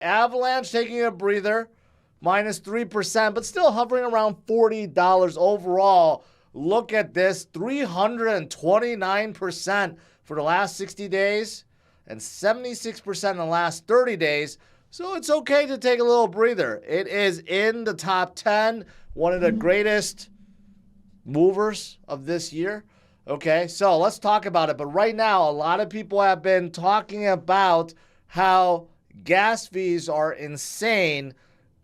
Avalanche taking a breather, -3%, but still hovering around $40 overall. Look at this, 329% for the last 60 days and 76% in the last 30 days. So it's okay to take a little breather. It is in the top 10, one of the greatest movers of this year. Okay, so let's talk about it. But right now, a lot of people have been talking about how gas fees are insane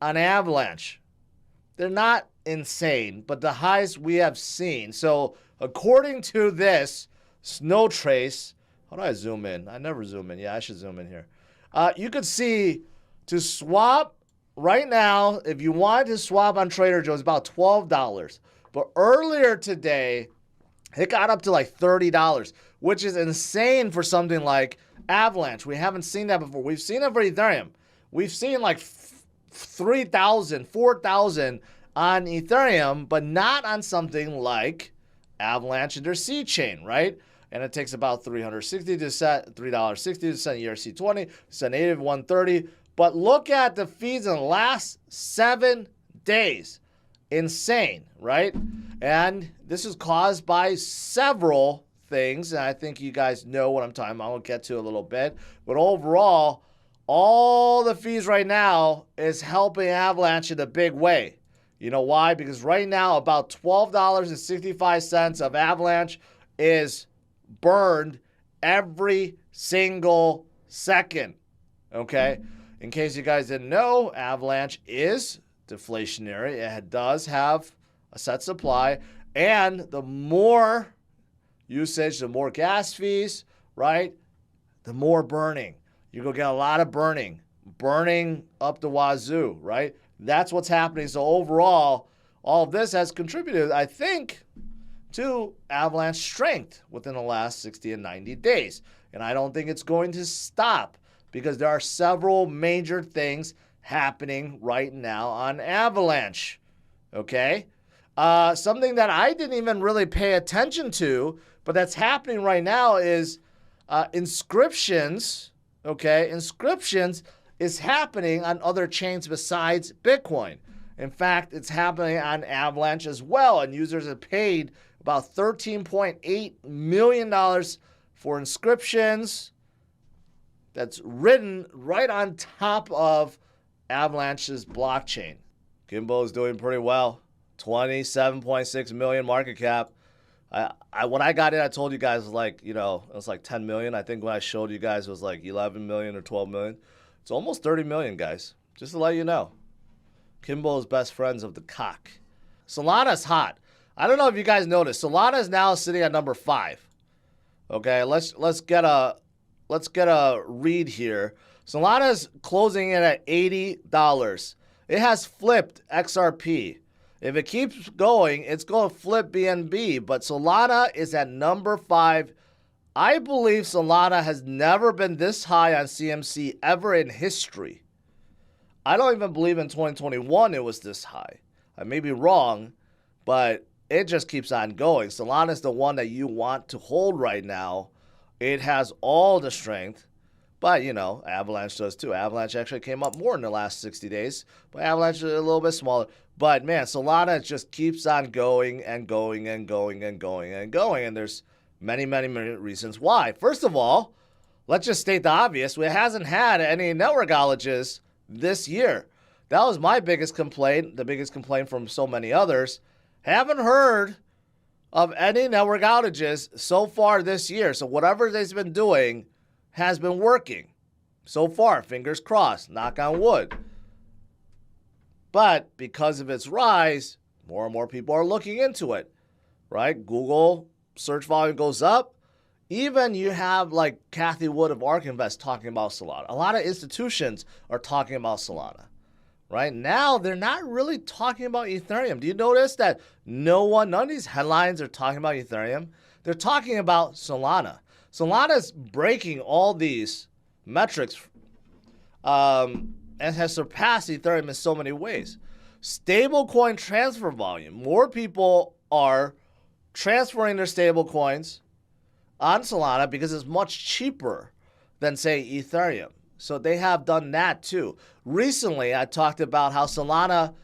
on Avalanche. They're not insane, but the highest we have seen. So according to this Snow Trace, how do I zoom in? I never zoom in. Yeah, I should zoom in here. You could see to swap right now, if you wanted to swap on Trader Joe's, about $12. But earlier today, it got up to like $30, which is insane for something like Avalanche. We haven't seen that before. We've seen it for Ethereum. We've seen like 3,000, 4,000 on Ethereum, but not on something like Avalanche and their C chain, right? And it takes about $3.60 to set ERC20, set native 130. But look at the fees in the last 7 days. Insane, right? And this is caused by several things, and I think you guys know what I'm talking about. I'll get to a little bit. But overall, all the fees right now is helping Avalanche in a big way. You know why? Because right now, about $12.65 of Avalanche is burned every single second. Okay? In case you guys didn't know, Avalanche is deflationary. It does have a set supply, and the more usage, the more gas fees, right? The more burning. You're going to get a lot of burning up the wazoo, right? That's what's happening. So overall, all of this has contributed, I think, to Avalanche strength within the last 60 and 90 days. And I don't think it's going to stop because there are several major things happening right now on Avalanche, okay? Something that I didn't even really pay attention to, but that's happening right now is Inscriptions, okay? Inscriptions is happening on other chains besides Bitcoin. In fact, it's happening on Avalanche as well, and users have paid about $13.8 million for Inscriptions that's written right on top of Avalanche's blockchain. Kimbo is doing pretty well. 27.6 million market cap. When I got in, I told you guys it was like, it was like 10 million. I think when I showed you guys it was like 11 million or 12 million. It's almost 30 million, guys. Just to let you know. Kimbo is best friends of the cock. Solana's hot. I don't know if you guys noticed. Solana is now sitting at number 5. Okay, let's get a read here. Solana's closing in at $80. It has flipped XRP. If it keeps going, it's going to flip BNB. But Solana is at number 5. I believe Solana has never been this high on CMC ever in history. I don't even believe in 2021 it was this high. I may be wrong, but it just keeps on going. Solana is the one that you want to hold right now. It has all the strength. But, Avalanche does too. Avalanche actually came up more in the last 60 days. But Avalanche is a little bit smaller. But, man, Solana just keeps on going and going and going and going and going. And there's many, many, many reasons why. First of all, let's just state the obvious. It hasn't had any network outages this year. That was my biggest complaint, the biggest complaint from so many others. Haven't heard of any network outages so far this year. So whatever they've been doing has been working so far. Fingers crossed, knock on wood. But because of its rise, more and more people are looking into it, right? Google search volume goes up. Even you have like Kathy Wood of ARK Invest talking about Solana. A lot of institutions are talking about Solana. Right now, they're not really talking about Ethereum. Do you notice that none of these headlines are talking about Ethereum? They're talking about Solana. Solana is breaking all these metrics and has surpassed Ethereum in so many ways. Stablecoin transfer volume. More people are transferring their stablecoins on Solana because it's much cheaper than, say, Ethereum. So they have done that too. Recently, I talked about how Solana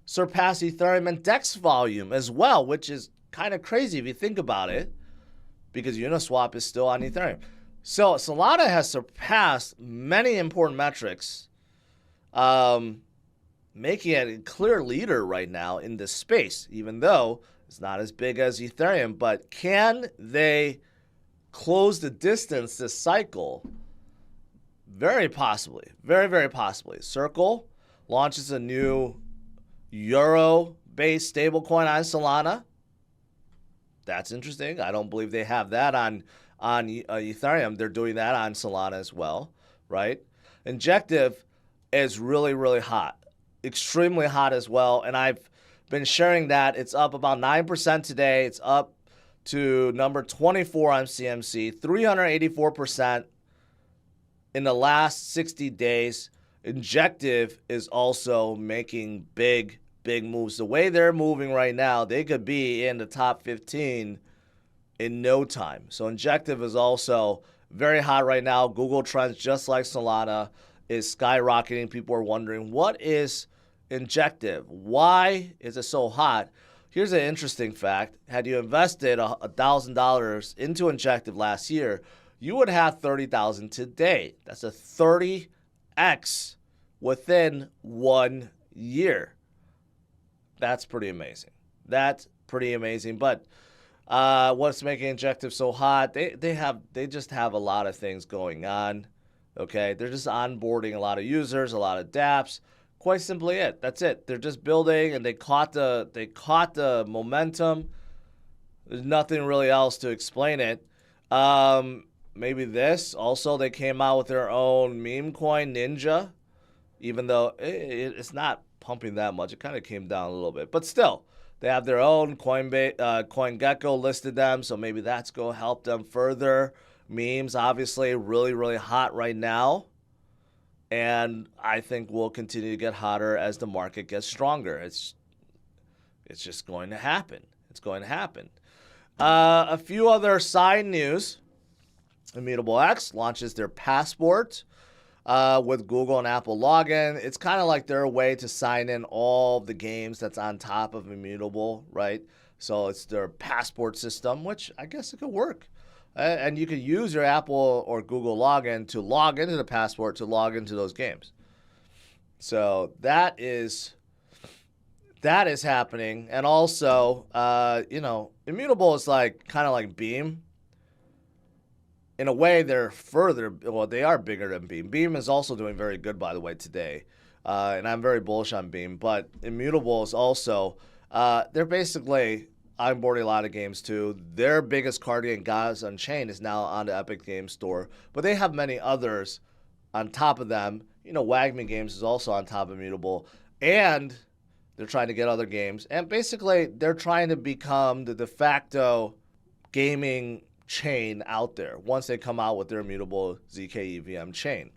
surpassed Ethereum in DEX volume as well, which is kind of crazy if you think about it, because Uniswap is still on Ethereum. So Solana has surpassed many important metrics, making it a clear leader right now in this space, even though it's not as big as Ethereum. But can they close the distance this cycle? Very possibly. Very, very possibly. Circle launches a new Euro-based stablecoin on Solana. That's interesting. I don't believe they have that on Ethereum. They're doing that on Solana as well, right? Injective is really, really hot. Extremely hot as well. And I've been sharing that. It's up about 9% today. It's up to number 24 on CMC, 384% in the last 60 days. Injective is also making big moves. The way they're moving right now, they could be in the top 15 in no time. So Injective is also very hot right now. Google Trends, just like Solana, is skyrocketing. People are wondering, what is Injective? Why is it so hot? Here's an interesting fact. Had you invested $1,000 into Injective last year, you would have $30,000 today. That's a 30x within 1 year. That's pretty amazing. That's pretty amazing. But what's making Injective so hot? They just have a lot of things going on. Okay, they're just onboarding a lot of users, a lot of dApps. Quite simply it. That's it. They're just building, and they caught the momentum. There's nothing really else to explain it. Maybe this. Also, they came out with their own meme coin, Ninja, even though it's not pumping that much. It kind of came down a little bit. But still, they have their own CoinGecko listed them, so maybe that's going to help them further. Memes, obviously, really, really hot right now. And I think will continue to get hotter as the market gets stronger. It's just going to happen. It's going to happen. A few other side news. Immutable X launches their passport with Google and Apple login. It's kind of like their way to sign in all the games that's on top of Immutable, right? So it's their passport system, which I guess it could work. And you could use your Apple or Google login to log into the passport to log into those games. So that is happening. And also, Immutable is kind of like Beam. In a way, they are bigger than Beam. Beam is also doing very good, by the way, today. And I'm very bullish on Beam. But Immutable is also, they're basically onboarding a lot of games too. Their biggest card game, Gods Unchained, is now on the Epic Games Store. But they have many others on top of them. Wagme Games is also on top of Immutable. And they're trying to get other games. And basically, they're trying to become the de facto gaming chain out there once they come out with their Immutable ZK EVM chain.